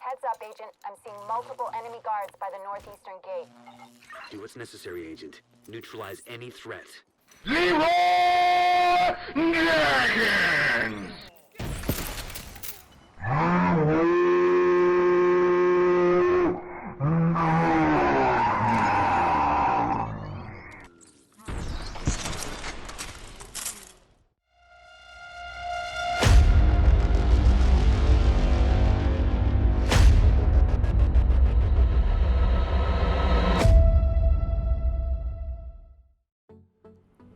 Heads up, Agent. I'm seeing multiple enemy guards by the northeastern gate. Do what's necessary, Agent. Neutralize any threat. Leroy Jenkins!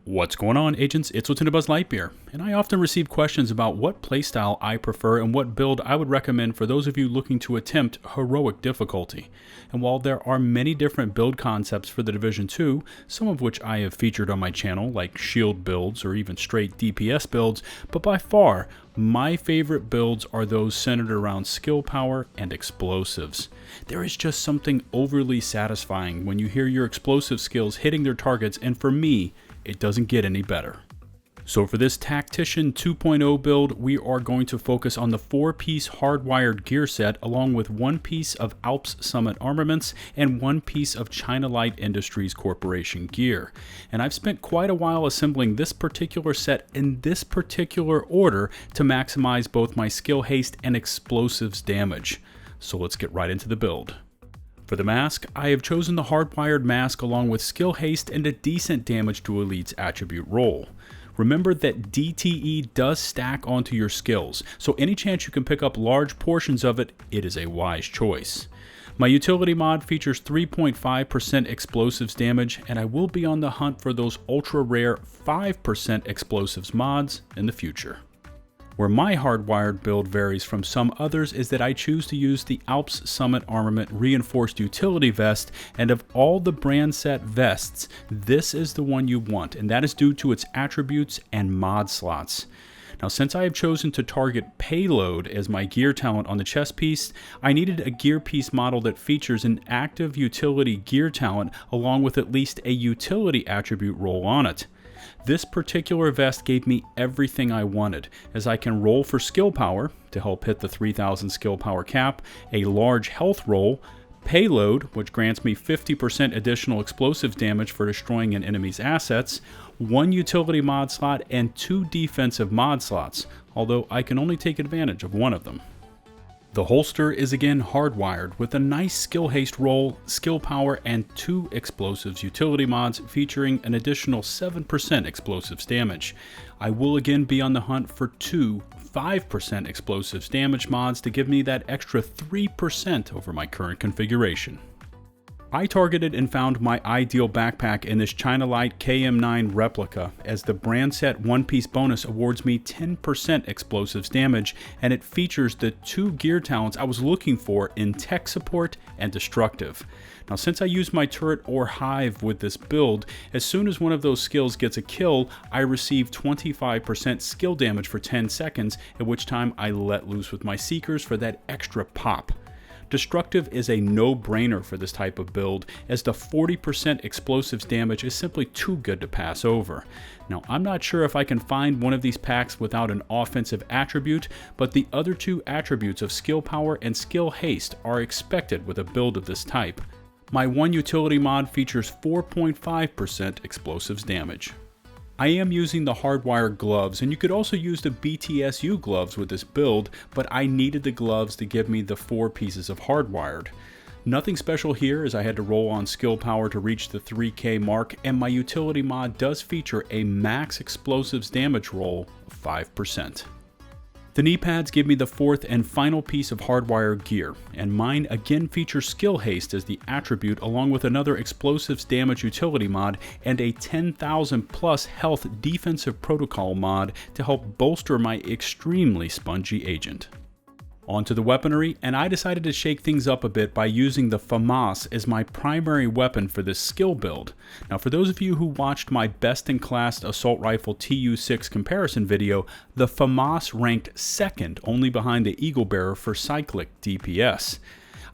What's going on, agents? It's LtBuzzLitebeer, and I often receive questions about what playstyle I prefer and what build I would recommend for those of you looking to attempt heroic difficulty. And while there are many different build concepts for the Division 2, some of which I have featured on my channel, like shield builds or even straight DPS builds, but by far, my favorite builds are those centered around skill power and explosives. There is just something overly satisfying when you hear your explosive skills hitting their targets, and for me, it doesn't get any better. So for this Tactician 2.0 build, we are going to focus on the 4-piece hardwired gear set along with 1 piece of Alps Summit armaments and 1 piece of China Light Industries Corporation gear. And I've spent quite a while assembling this particular set in this particular order to maximize both my skill haste and explosives damage. So let's get right into the build. For the mask, I have chosen the hardwired mask along with skill haste and a decent damage to elites attribute roll. Remember that DTE does stack onto your skills, so any chance you can pick up large portions of it, it is a wise choice. My utility mod features 3.5% explosives damage, and I will be on the hunt for those ultra rare 5% explosives mods in the future. Where my hardwired build varies from some others is that I choose to use the Alps Summit Armament Reinforced Utility Vest, and of all the brand set vests, this is the one you want, and that is due to its attributes and mod slots. Now, since I have chosen to target payload as my gear talent on the chest piece, I needed a gear piece model that features an active utility gear talent along with at least a utility attribute roll on it. This particular vest gave me everything I wanted, as I can roll for skill power to help hit the 3000 skill power cap, a large health roll, payload, which grants me 50% additional explosive damage for destroying an enemy's assets, 1 utility mod slot, and 2 defensive mod slots, although I can only take advantage of 1 of them. The holster is again hardwired with a nice skill haste roll, skill power, and 2 explosives utility mods featuring an additional 7% explosives damage. I will again be on the hunt for 2 5% explosives damage mods to give me that extra 3% over my current configuration. I targeted and found my ideal backpack in this China Light KM9 replica, as the brand set 1-piece bonus awards me 10% explosives damage, and it features the 2 gear talents I was looking for in tech support and destructive. Now, since I use my turret or hive with this build, as soon as one of those skills gets a kill, I receive 25% skill damage for 10 seconds, at which time I let loose with my seekers for that extra pop. Destructive is a no-brainer for this type of build, as the 40% explosives damage is simply too good to pass over. Now, I'm not sure if I can find one of these packs without an offensive attribute, but the other 2 attributes of skill power and skill haste are expected with a build of this type. My 1 utility mod features 4.5% explosives damage. I am using the hardwired gloves, and you could also use the BTSU gloves with this build, but I needed the gloves to give me the 4 pieces of hardwired. Nothing special here, as I had to roll on skill power to reach the 3k mark, and my utility mod does feature a max explosives damage roll of 5%. The Kneepads give me the 4th and final piece of hardwired gear, and mine again features skill haste as the attribute along with another explosives damage utility mod and a 10,000 plus health defensive protocol mod to help bolster my extremely spongy agent. Onto the weaponry, and I decided to shake things up a bit by using the FAMAS as my primary weapon for this skill build. Now, for those of you who watched my best-in-class assault rifle TU6 comparison video, the FAMAS ranked 2nd only behind the Eagle Bearer for cyclic DPS.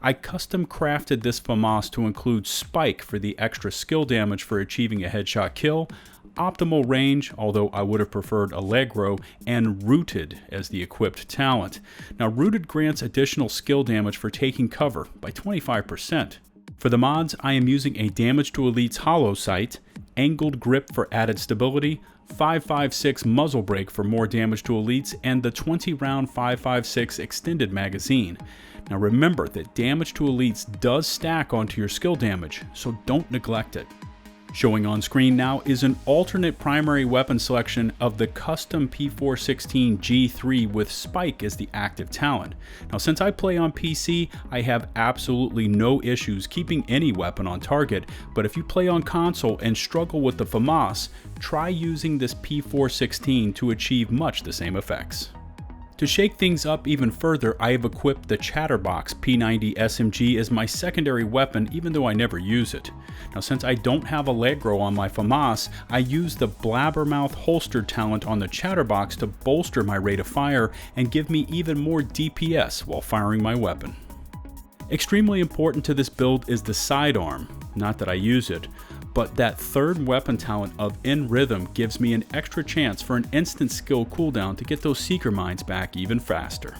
I custom crafted this FAMAS to include Spike for the extra skill damage for achieving a headshot kill, optimal range, although I would have preferred Allegro, and Rooted as the equipped talent. Now, Rooted grants additional skill damage for taking cover by 25%. For the mods, I am using a Damage to Elite's hollow sight, Angled Grip for added stability, 5.56 muzzle brake for more damage to elites, and the 20-round 5.56 extended magazine. Now remember that damage to elites does stack onto your skill damage, so don't neglect it. Showing on screen now is an alternate primary weapon selection of the custom P416 G3 with Spike as the active talent. Now since I play on PC, I have absolutely no issues keeping any weapon on target, but if you play on console and struggle with the FAMAS, try using this P416 to achieve much the same effects. To shake things up even further, I have equipped the Chatterbox P90 SMG as my secondary weapon, even though I never use it. Now since I don't have Allegro on my FAMAS, I use the Blabbermouth holstered talent on the Chatterbox to bolster my rate of fire and give me even more DPS while firing my weapon. Extremely important to this build is the Sidearm, not that I use it, but that third weapon talent of In Rhythm gives me an extra chance for an instant skill cooldown to get those Seeker Mines back even faster.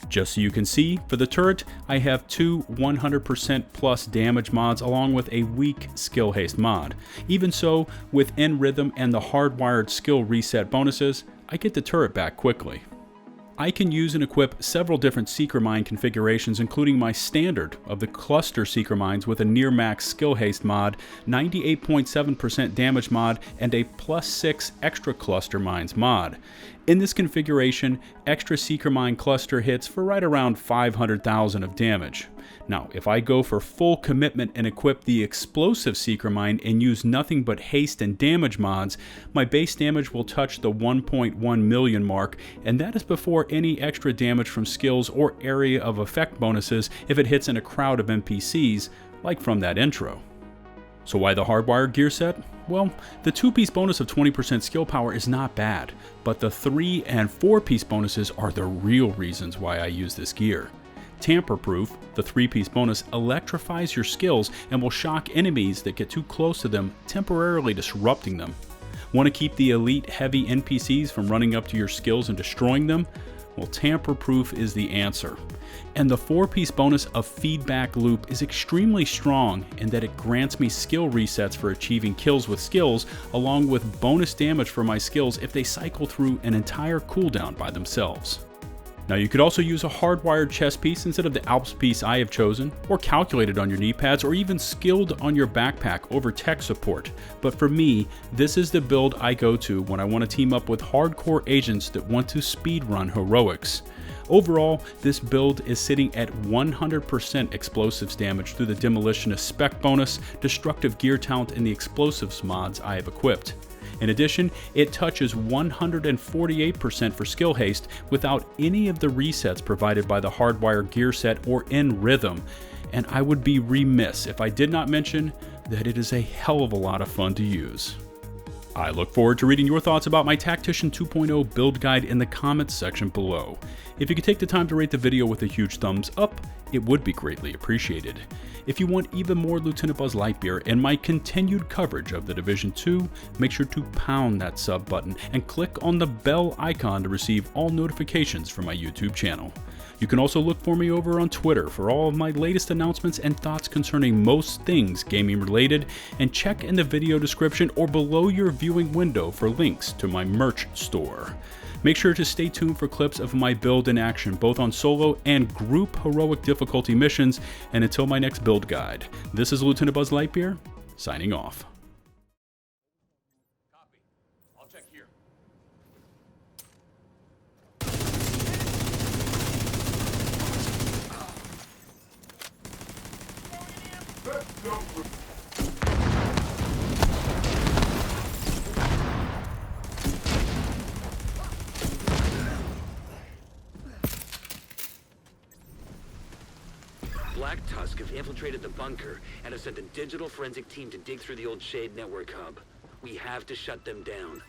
Just so you can see, for the turret, I have two 100% plus damage mods along with a weak skill haste mod. Even so, with In Rhythm and the hardwired skill reset bonuses, I get the turret back quickly. I can use and equip several different Seeker Mine configurations, including my standard of the Cluster Seeker Mines with a near max skill haste mod, 98.7% damage mod, and a +6 extra Cluster Mines mod. In this configuration, extra Seeker Mine cluster hits for right around 500,000 of damage. Now, if I go for full commitment and equip the Explosive Seeker Mine and use nothing but haste and damage mods, my base damage will touch the 1.1 million mark, and that is before any extra damage from skills or area of effect bonuses if it hits in a crowd of NPCs, like from that intro. So why the hardwired gear set? Well, the 2-piece bonus of 20% skill power is not bad, but the 3 and 4-piece bonuses are the real reasons why I use this gear. Tamper-proof, the 3-piece bonus electrifies your skills and will shock enemies that get too close to them, temporarily disrupting them. Want to keep the elite heavy NPCs from running up to your skills and destroying them? Well, tamper-proof is the answer. And the 4-piece bonus of Feedback Loop is extremely strong in that it grants me skill resets for achieving kills with skills, along with bonus damage for my skills if they cycle through an entire cooldown by themselves. Now you could also use a hardwired chest piece instead of the Alps piece I have chosen, or calculated on your Kneepads, or even skilled on your backpack over tech support. But for me, this is the build I go to when I want to team up with hardcore agents that want to speedrun heroics. Overall, this build is sitting at 100% explosives damage through the Demolitionist spec bonus, destructive gear talent, and the explosives mods I have equipped. In addition, it touches 148% for skill haste without any of the resets provided by the hardwired gear set or In Rhythm, and I would be remiss if I did not mention that it is a hell of a lot of fun to use. I look forward to reading your thoughts about my Tactician 2.0 build guide in the comments section below. If you could take the time to rate the video with a huge thumbs up, it would be greatly appreciated. If you want even more LtBuzzLitebeer and my continued coverage of The Division 2, make sure to pound that sub button and click on the bell icon to receive all notifications from my YouTube channel. You can also look for me over on Twitter for all of my latest announcements and thoughts concerning most things gaming related, and check in the video description or below your viewing window for links to my merch store. Make sure to stay tuned for clips of my build in action, both on solo and group heroic difficulty missions, and until my next build guide, this is LtBuzzLitebeer, signing off. Copy. I'll check here. Black Tusk have infiltrated the bunker and have sent a digital forensic team to dig through the old Shade network hub. We have to shut them down.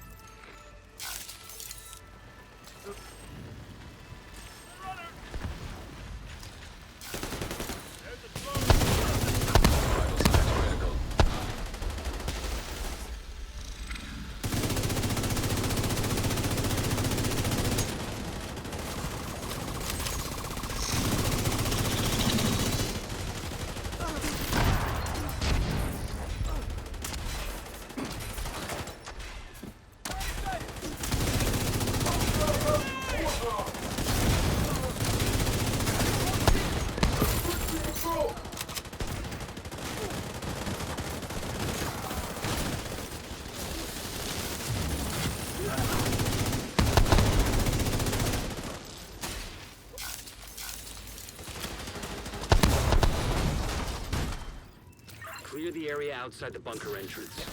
Clear the area outside the bunker entrance.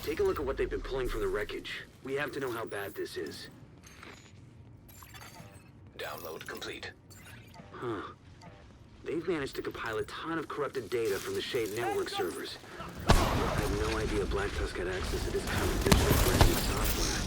Take a look at what they've been pulling from the wreckage. We have to know how bad this is. Download complete. Huh. They've managed to compile a ton of corrupted data from the Shade network servers. I have no idea Black Tusk had access to this kind of digital forensic software.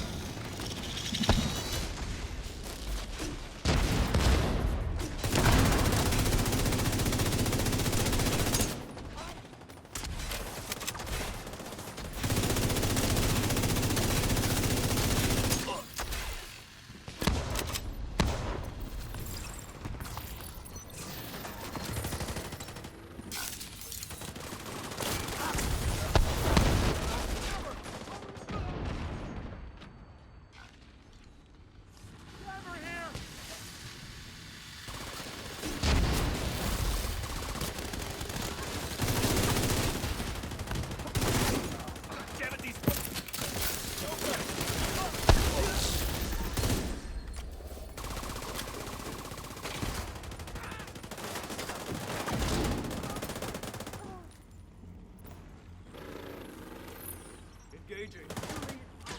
Engaging.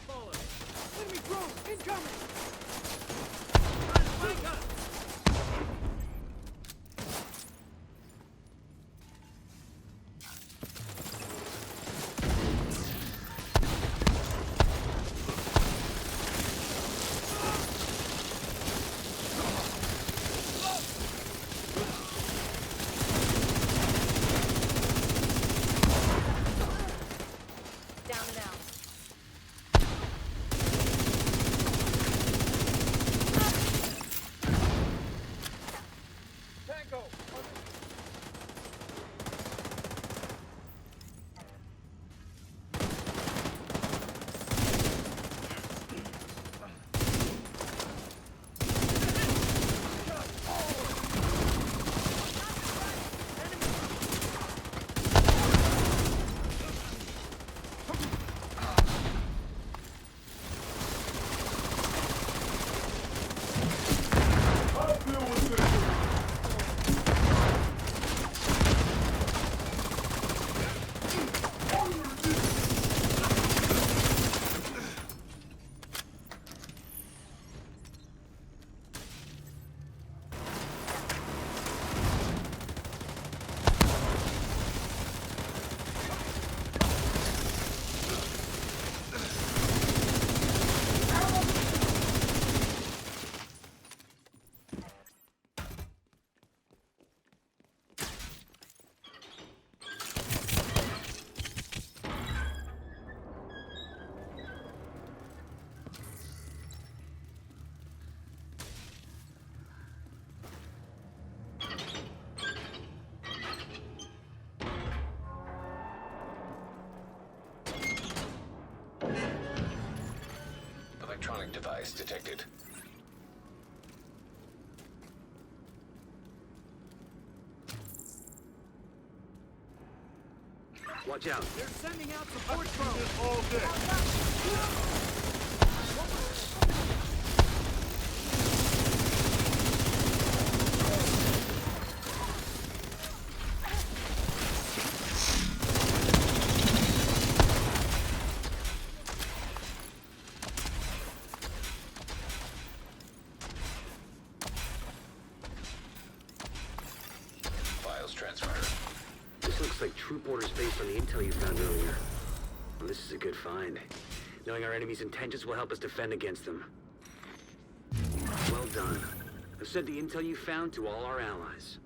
Follow. Enemy drone incoming. Flank us. Down and out. Tango. Electronic device detected. Watch out. They're sending out support drones. All day. troop orders based on the intel you found earlier. Well, this is a good find. Knowing our enemy's intentions will help us defend against them. Well done. I've sent the intel you found to all our allies.